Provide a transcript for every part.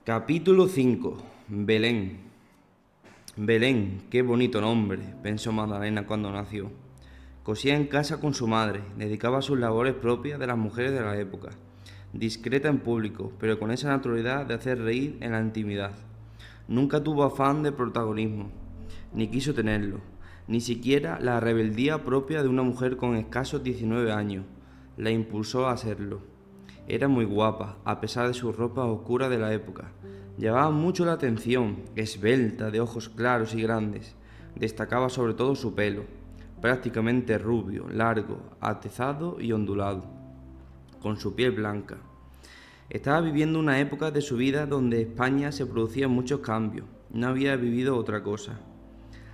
Capítulo 5. Belén. Belén, qué bonito nombre, pensó Magdalena cuando nació. Cosía en casa con su madre, dedicaba sus labores propias de las mujeres de la época, discreta en público, pero con esa naturalidad de hacer reír en la intimidad. Nunca tuvo afán de protagonismo, ni quiso tenerlo, ni siquiera la rebeldía propia de una mujer con escasos 19 años la impulsó a serlo. Era muy guapa, a pesar de sus ropas oscuras de la época. Llamaba mucho la atención, esbelta, de ojos claros y grandes. Destacaba sobre todo su pelo, prácticamente rubio, largo, atezado y ondulado, con su piel blanca. Estaba viviendo una época de su vida donde España se producían muchos cambios. No había vivido otra cosa.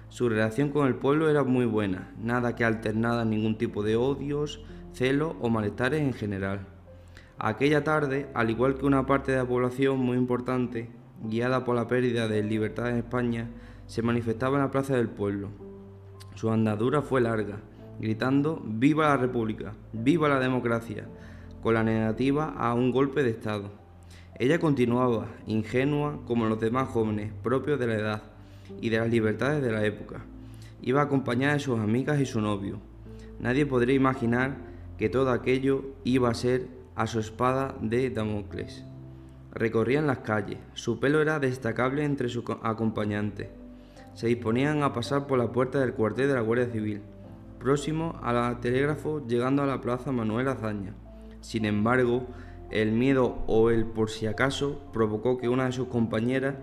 Su relación con el pueblo era muy buena, nada que alternara ningún tipo de odios, celos o malestares en general. Aquella tarde, al igual que una parte de la población muy importante, guiada por la pérdida de libertad en España, se manifestaba en la plaza del pueblo. Su andadura fue larga, gritando «¡Viva la República! ¡Viva la democracia!», con la negativa a un golpe de Estado. Ella continuaba, ingenua como los demás jóvenes, propios de la edad y de las libertades de la época. Iba acompañada de sus amigas y su novio. Nadie podría imaginar que todo aquello iba a ser a su espada de Damocles. Recorrían las calles, su pelo era destacable entre sus acompañantes. Se disponían a pasar por la puerta del cuartel de la Guardia Civil, próximo al telégrafo, llegando a la plaza Manuel Azaña. Sin embargo, el miedo o el por si acaso provocó que una de sus compañeras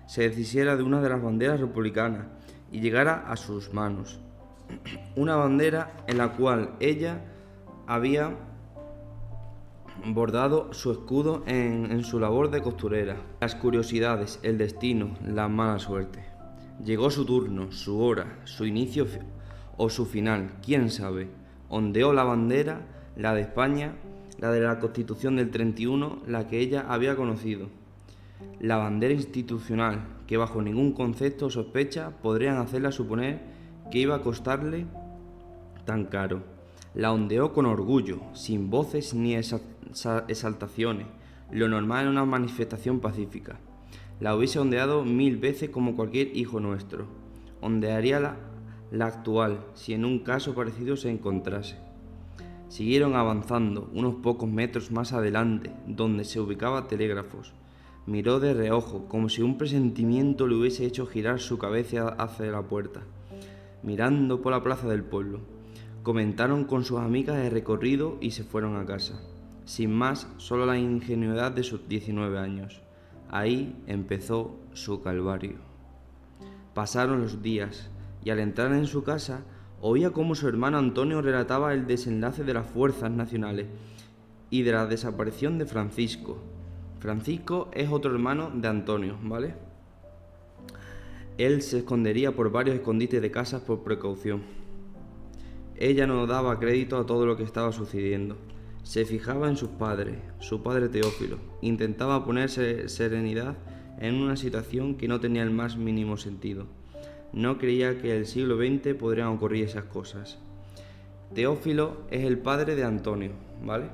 se deshiciera de una de las banderas republicanas y llegara a sus manos. Una bandera en la cual ella había bordado su escudo en su labor de costurera. Las curiosidades, el destino, la mala suerte. Llegó su turno, su hora, su inicio o su final, quién sabe. Ondeó la bandera, la de España, la de la Constitución del 31, la que ella había conocido. La bandera institucional, que bajo ningún concepto o sospecha podrían hacerla suponer que iba a costarle tan caro. La ondeó con orgullo, sin voces ni exaltaciones, lo normal en una manifestación pacífica. La hubiese ondeado 1000 veces como cualquier hijo nuestro. Ondearía la actual, si en un caso parecido se encontrase. Siguieron avanzando, unos pocos metros más adelante, donde se ubicaba telégrafos. Miró de reojo, como si un presentimiento le hubiese hecho girar su cabeza hacia la puerta, mirando por la plaza del pueblo. Comentaron con sus amigas el recorrido y se fueron a casa. Sin más, solo la ingenuidad de sus 19 años. Ahí empezó su calvario. Pasaron los días, y al entrar en su casa, oía cómo su hermano Antonio relataba el desenlace de las fuerzas nacionales y de la desaparición de Francisco. Francisco es otro hermano de Antonio, ¿vale? Él se escondería por varios escondites de casas por precaución. Ella no daba crédito a todo lo que estaba sucediendo. Se fijaba en sus padres, su padre Teófilo. Intentaba ponerse serenidad en una situación que no tenía el más mínimo sentido. No creía que en el siglo XX podrían ocurrir esas cosas. Teófilo es el padre de Antonio, ¿vale?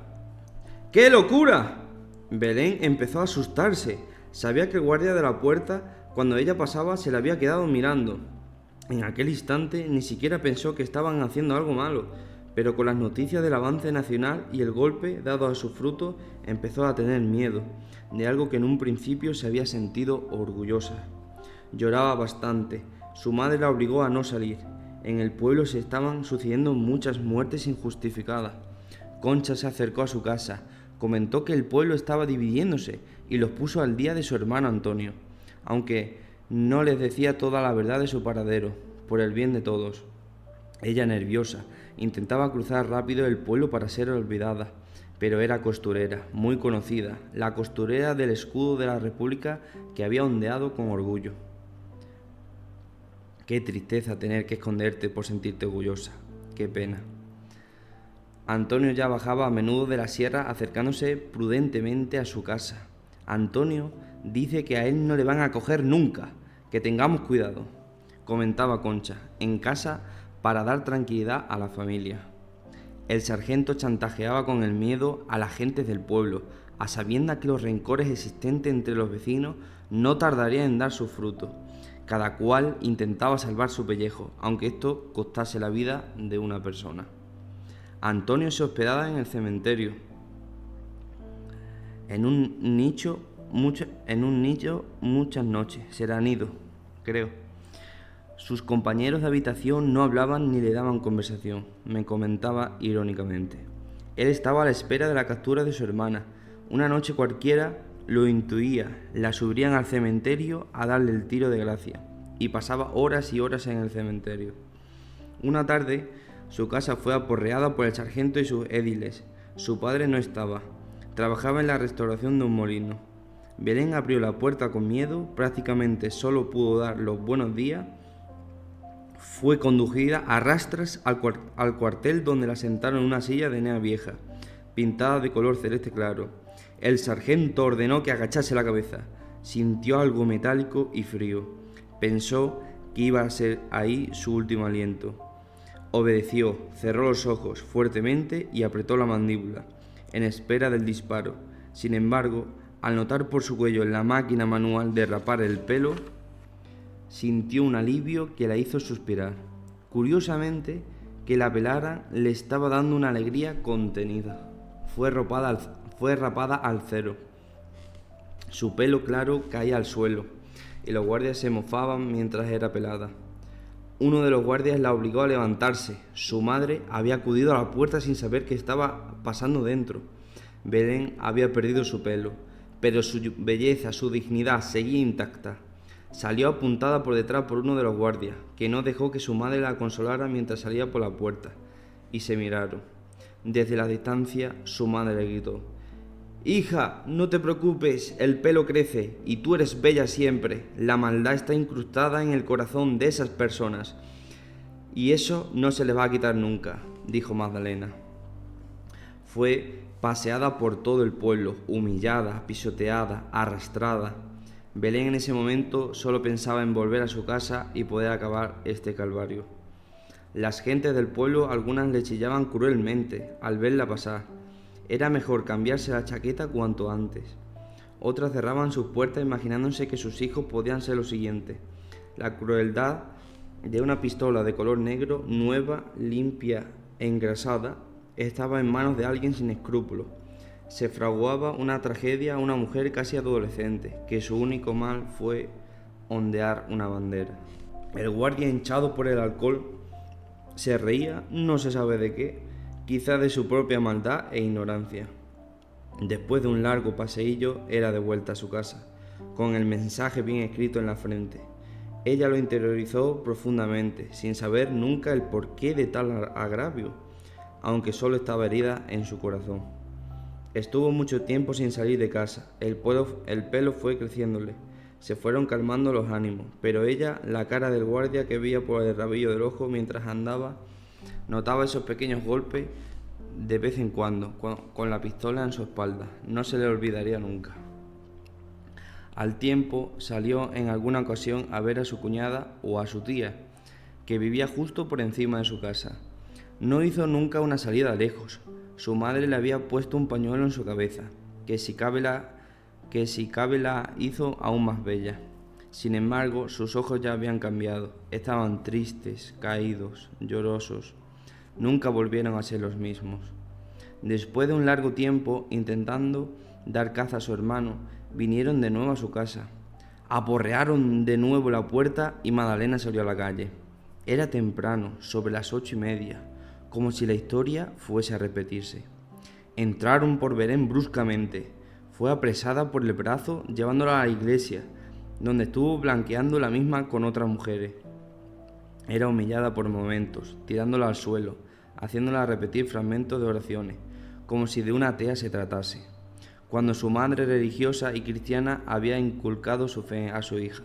¡Qué locura! Belén empezó a asustarse. Sabía que el guardia de la puerta, cuando ella pasaba, se la había quedado mirando. En aquel instante ni siquiera pensó que estaban haciendo algo malo, pero con las noticias del avance nacional y el golpe dado a su fruto, empezó a tener miedo de algo que en un principio se había sentido orgullosa. Lloraba bastante. Su madre la obligó a no salir. En el pueblo se estaban sucediendo muchas muertes injustificadas. Concha se acercó a su casa, comentó que el pueblo estaba dividiéndose y los puso al día de su hermano Antonio, aunque no les decía toda la verdad de su paradero, por el bien de todos. Ella, nerviosa, intentaba cruzar rápido el pueblo para ser olvidada, pero era costurera, muy conocida, la costurera del escudo de la República que había ondeado con orgullo. Qué tristeza tener que esconderte por sentirte orgullosa, qué pena. Antonio ya bajaba a menudo de la sierra, acercándose prudentemente a su casa. Antonio dice que a él no le van a coger nunca, que tengamos cuidado, comentaba Concha, en casa para dar tranquilidad a la familia. El sargento chantajeaba con el miedo a las gentes del pueblo, a sabiendas que los rencores existentes entre los vecinos no tardarían en dar sus frutos. Cada cual intentaba salvar su pellejo, aunque esto costase la vida de una persona. Antonio se hospedaba en el cementerio, en un nicho muchas noches. Serán ido, creo. Sus compañeros de habitación no hablaban ni le daban conversación, me comentaba irónicamente. Él estaba a la espera de la captura de su hermana. Una noche cualquiera lo intuía, la subirían al cementerio a darle el tiro de gracia, y pasaba horas y horas en el cementerio. Una tarde, su casa fue aporreada por el sargento y sus édiles. Su padre no estaba, trabajaba en la restauración de un molino. Belén abrió la puerta con miedo, prácticamente solo pudo dar los buenos días. Fue conducida a rastras al cuartel, donde la sentaron en una silla de enea vieja, pintada de color celeste claro. El sargento ordenó que agachase la cabeza. Sintió algo metálico y frío. Pensó que iba a ser ahí su último aliento. Obedeció, cerró los ojos fuertemente y apretó la mandíbula, en espera del disparo. Sin embargo, al notar por su cuello la máquina manual de rapar el pelo, sintió un alivio que la hizo suspirar. Curiosamente, que la pelara le estaba dando una alegría contenida. Fue rapada al cero. Su pelo claro caía al suelo, y los guardias se mofaban mientras era pelada. Uno de los guardias la obligó a levantarse. Su madre había acudido a la puerta sin saber qué estaba pasando dentro. Belén había perdido su pelo, pero su belleza, su dignidad seguía intacta. Salió apuntada por detrás por uno de los guardias, que no dejó que su madre la consolara mientras salía por la puerta, y se miraron. Desde la distancia, su madre le gritó: «Hija, no te preocupes, el pelo crece, y tú eres bella siempre. La maldad está incrustada en el corazón de esas personas, y eso no se les va a quitar nunca», dijo Magdalena. Fue paseada por todo el pueblo, humillada, pisoteada, arrastrada. Belén en ese momento solo pensaba en volver a su casa y poder acabar este calvario. Las gentes del pueblo, algunas le chillaban cruelmente al verla pasar. Era mejor cambiarse la chaqueta cuanto antes. Otras cerraban sus puertas imaginándose que sus hijos podían ser lo siguiente. La crueldad de una pistola de color negro, nueva, limpia e engrasada, estaba en manos de alguien sin escrúpulos. Se fraguaba una tragedia a una mujer casi adolescente, que su único mal fue ondear una bandera. El guardia, hinchado por el alcohol, se reía, no se sabe de qué, quizá de su propia maldad e ignorancia. Después de un largo paseillo, era de vuelta a su casa, con el mensaje bien escrito en la frente. Ella lo interiorizó profundamente, sin saber nunca el porqué de tal agravio, aunque solo estaba herida en su corazón. Estuvo mucho tiempo sin salir de casa. El pelo fue creciéndole. Se fueron calmando los ánimos, pero ella, la cara del guardia que veía por el rabillo del ojo mientras andaba, notaba esos pequeños golpes de vez en cuando, con la pistola en su espalda. No se le olvidaría nunca. Al tiempo salió en alguna ocasión a ver a su cuñada o a su tía, que vivía justo por encima de su casa. No hizo nunca una salida lejos. Su madre le había puesto un pañuelo en su cabeza, que si cabe la hizo aún más bella. Sin embargo, sus ojos ya habían cambiado. Estaban tristes, caídos, llorosos. Nunca volvieron a ser los mismos. Después de un largo tiempo intentando dar caza a su hermano, vinieron de nuevo a su casa. Aporrearon de nuevo la puerta y Magdalena salió a la calle. Era temprano, sobre las 8:30, como si la historia fuese a repetirse. Entraron por Belén bruscamente. Fue apresada por el brazo, llevándola a la iglesia, donde estuvo blanqueando la misma con otras mujeres. Era humillada por momentos, tirándola al suelo, haciéndola repetir fragmentos de oraciones, como si de una atea se tratase, cuando su madre religiosa y cristiana había inculcado su fe a su hija.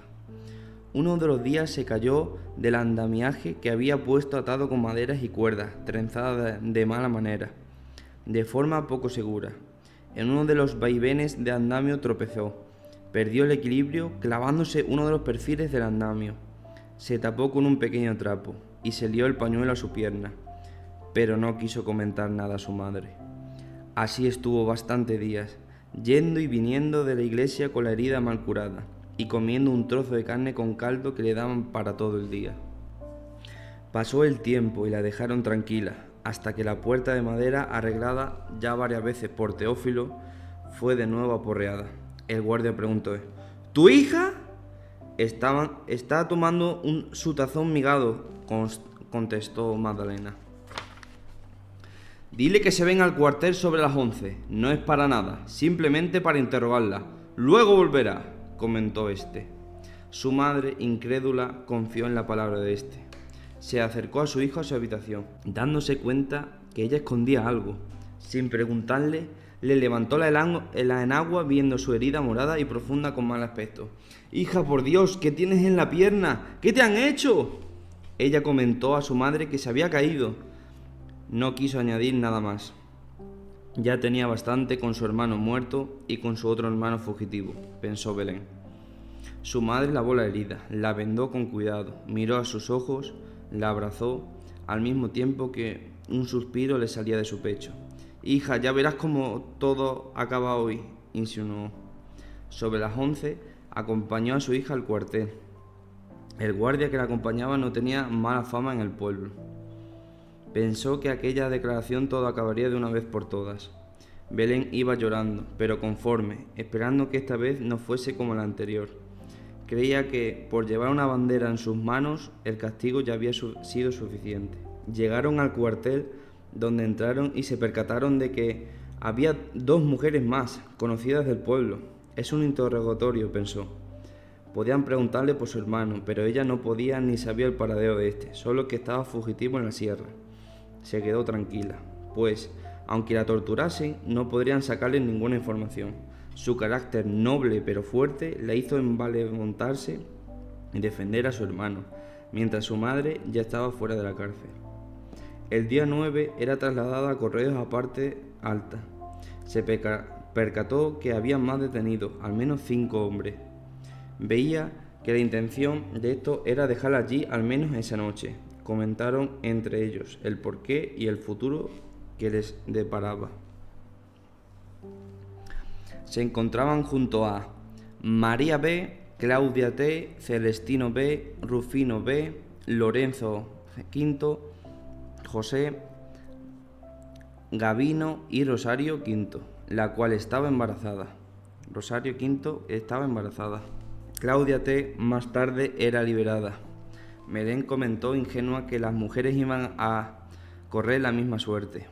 Uno de los días se cayó del andamiaje que había puesto atado con maderas y cuerdas, trenzadas de mala manera, de forma poco segura. En uno de los vaivenes de andamio tropezó, perdió el equilibrio clavándose uno de los perfiles del andamio. Se tapó con un pequeño trapo y se lió el pañuelo a su pierna, pero no quiso comentar nada a su madre. Así estuvo bastantes días, yendo y viniendo de la iglesia con la herida mal curada, y comiendo un trozo de carne con caldo que le daban para todo el día. Pasó el tiempo y la dejaron tranquila, hasta que la puerta de madera, arreglada ya varias veces por Teófilo, fue de nuevo aporreada. El guardia preguntó: ¿Tu hija? Está tomando su tazón migado, contestó Magdalena. Dile que se venga al cuartel sobre las 11. No es para nada, simplemente para interrogarla. Luego volverá, comentó este. Su madre, incrédula, confió en la palabra de este. Se acercó a su hijo a su habitación, dándose cuenta que ella escondía algo. Sin preguntarle, le levantó la enagua viendo su herida morada y profunda con mal aspecto. «Hija, por Dios, ¿qué tienes en la pierna? ¿Qué te han hecho?». Ella comentó a su madre que se había caído. No quiso añadir nada más. Ya tenía bastante con su hermano muerto y con su otro hermano fugitivo, pensó Belén. Su madre lavó la herida, la vendó con cuidado, miró a sus ojos, la abrazó, al mismo tiempo que un suspiro le salía de su pecho. «Hija, ya verás cómo todo acaba hoy», insinuó. Sobre las 11 acompañó a su hija al cuartel. El guardia que la acompañaba no tenía mala fama en el pueblo. Pensó que aquella declaración todo acabaría de una vez por todas. Belén iba llorando, pero conforme, esperando que esta vez no fuese como la anterior. Creía que, por llevar una bandera en sus manos, el castigo ya había sido suficiente. Llegaron al cuartel, donde entraron y se percataron de que había 2 mujeres más, conocidas del pueblo. «Es un interrogatorio», pensó. Podían preguntarle por su hermano, pero ella no podía ni sabía el paradero de este, solo que estaba fugitivo en la sierra. Se quedó tranquila, pues, aunque la torturasen, no podrían sacarle ninguna información. Su carácter noble pero fuerte la hizo envalentontarse y defender a su hermano, mientras su madre ya estaba fuera de la cárcel. El día 9 era trasladada a Correos a parte alta. Se percató que había más detenidos, al menos 5 hombres. Veía que la intención de esto era dejarla allí al menos esa noche. Comentaron entre ellos el porqué y el futuro que les deparaba. Se encontraban junto a María B., Claudia T., Celestino B., Rufino B., Lorenzo V., José, Gabino y Rosario V., la cual estaba embarazada. Rosario V estaba embarazada. Claudia T. más tarde era liberada. Belén comentó ingenua que las mujeres iban a correr la misma suerte,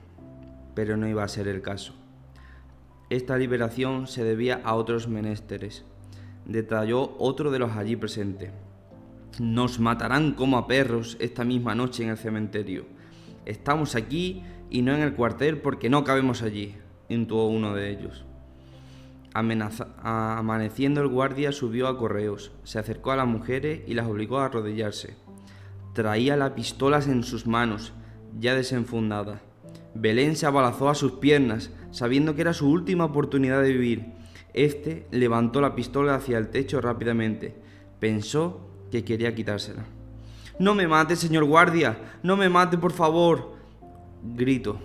pero no iba a ser el caso. Esta liberación se debía a otros menesteres. Detalló otro de los allí presentes. «Nos matarán como a perros esta misma noche en el cementerio. Estamos aquí y no en el cuartel porque no cabemos allí», intuó uno de ellos. Amaneciendo, el guardia subió a Correos, se acercó a las mujeres y las obligó a arrodillarse. Traía las pistolas en sus manos, ya desenfundadas. Belén se abalanzó a sus piernas, sabiendo que era su última oportunidad de vivir. Este levantó la pistola hacia el techo rápidamente. Pensó que quería quitársela. «¡No me mate, señor guardia! ¡No me mate, por favor!», gritó.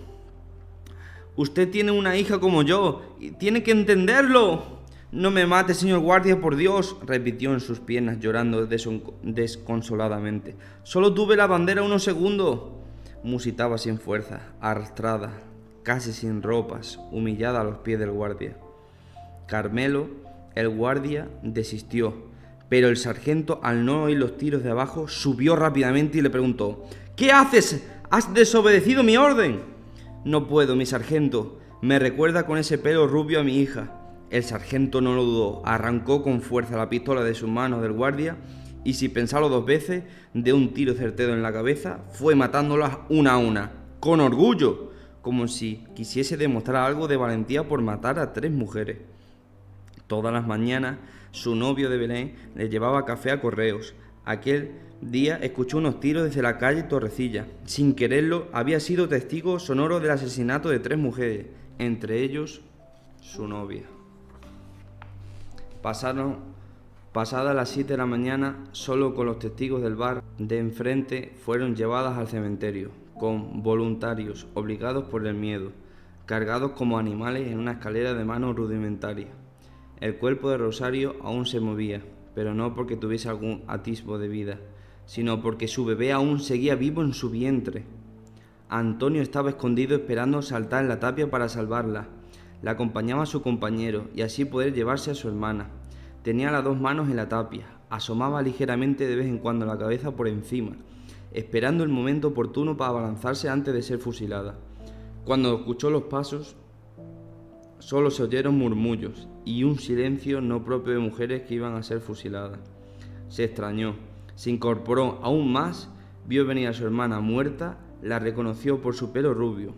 «Usted tiene una hija como yo, y tiene que entenderlo». «No me mate, señor guardia, por Dios», repitió en sus piernas, llorando desconsoladamente. «Solo tuve la bandera unos segundos». Musitaba sin fuerza, arrastrada, casi sin ropas, humillada a los pies del guardia. Carmelo, el guardia, desistió, pero el sargento, al no oír los tiros de abajo, subió rápidamente y le preguntó: «¿Qué haces? ¿Has desobedecido mi orden?». «No puedo, mi sargento. Me recuerda con ese pelo rubio a mi hija». El sargento no lo dudó, arrancó con fuerza la pistola de sus manos del guardia y, sin pensarlo 2 veces, de un tiro certero en la cabeza, fue matándolas una a una, con orgullo, como si quisiese demostrar algo de valentía por matar a 3 mujeres. Todas las mañanas, su novio de Belén le llevaba café a Correos. Aquel día escuchó unos tiros desde la calle Torrecilla. Sin quererlo, había sido testigo sonoro del asesinato de 3 mujeres, entre ellos su novia. Pasadas las 7 de la mañana, solo con los testigos del bar de enfrente, fueron llevadas al cementerio, con voluntarios, obligados por el miedo. cargados como animales en una escalera de mano rudimentaria. El cuerpo de Rosario aún se movía, pero no porque tuviese algún atisbo de vida, sino porque su bebé aún seguía vivo en su vientre. Antonio estaba escondido esperando saltar en la tapia para salvarla. La acompañaba a su compañero y así poder llevarse a su hermana. Tenía las dos manos en la tapia, asomaba ligeramente de vez en cuando la cabeza por encima, esperando el momento oportuno para abalanzarse antes de ser fusilada. Cuando escuchó los pasos, solo se oyeron murmullos y un silencio no propio de mujeres que iban a ser fusiladas. Se extrañó, se incorporó aún más, vio venir a su hermana muerta, la reconoció por su pelo rubio.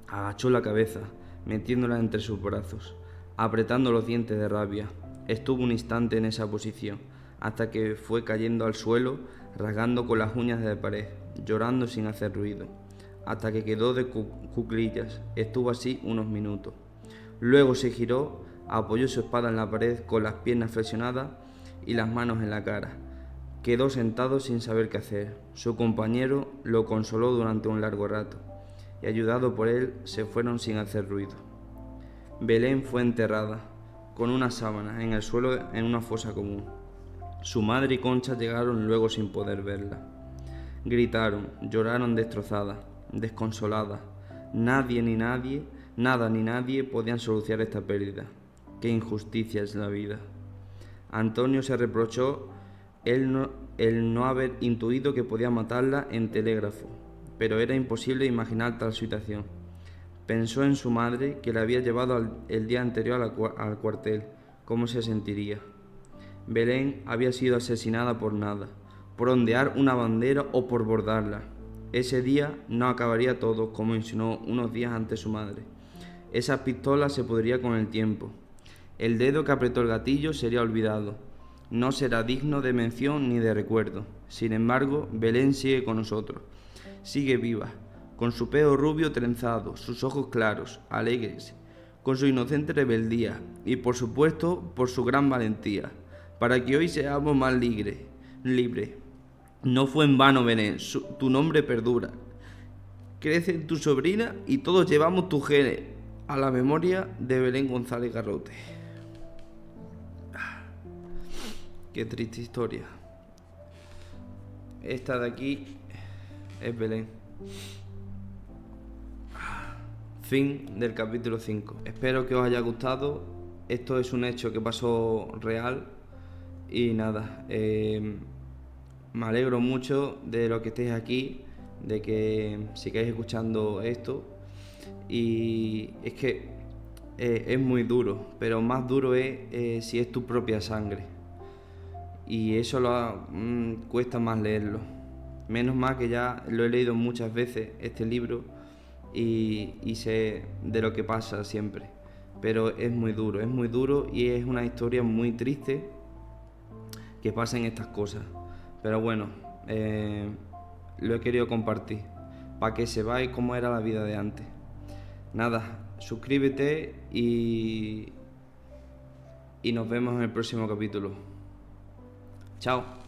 Agachó la cabeza, metiéndola entre sus brazos, apretando los dientes de rabia. Estuvo un instante en esa posición, hasta que fue cayendo al suelo, rasgando con las uñas de la pared, llorando sin hacer ruido, hasta que quedó de cuclillas. Estuvo así unos minutos. Luego se giró, apoyó su espada en la pared con las piernas flexionadas y las manos en la cara. Quedó sentado sin saber qué hacer. Su compañero lo consoló durante un largo rato, y ayudado por él se fueron sin hacer ruido. Belén fue enterrada, con una sábana, en el suelo en una fosa común. Su madre y Concha llegaron luego sin poder verla. Gritaron, lloraron destrozadas, desconsoladas. Nadie ni nadie, nada ni nadie podían solucionar esta pérdida. Qué injusticia es la vida. Antonio se reprochó el no haber intuido que podía matarla en telégrafo, pero era imposible imaginar tal situación. Pensó en su madre, que la había llevado el día anterior al cuartel. ¿Cómo se sentiría? Belén había sido asesinada por nada, por ondear una bandera o por bordarla. Ese día no acabaría todo, como insinuó unos días antes su madre. Esa pistola se pudriría con el tiempo. El dedo que apretó el gatillo sería olvidado. No será digno de mención ni de recuerdo. Sin embargo, Belén sigue con nosotros. Sigue viva, con su pelo rubio trenzado, sus ojos claros, alegres, con su inocente rebeldía y, por supuesto, por su gran valentía, para que hoy seamos más libres. No fue en vano, Belén, tu nombre perdura. Crece en tu sobrina y todos llevamos tus genes. A la memoria de Belén González Garrote. Qué triste historia. Esta de aquí es Belén. Fin del capítulo 5. Espero que os haya gustado. Esto es un hecho que pasó real. Y nada, me alegro mucho de lo que estéis aquí, de que sigáis escuchando esto. Y es que es muy duro, pero más duro es si es tu propia sangre. Y eso cuesta más leerlo. Menos mal que ya lo he leído muchas veces, este libro, y sé de lo que pasa siempre. Pero es muy duro y es una historia muy triste que pasen estas cosas. Pero bueno, lo he querido compartir para que sepáis cómo era la vida de antes. Nada, suscríbete y nos vemos en el próximo capítulo. Chao.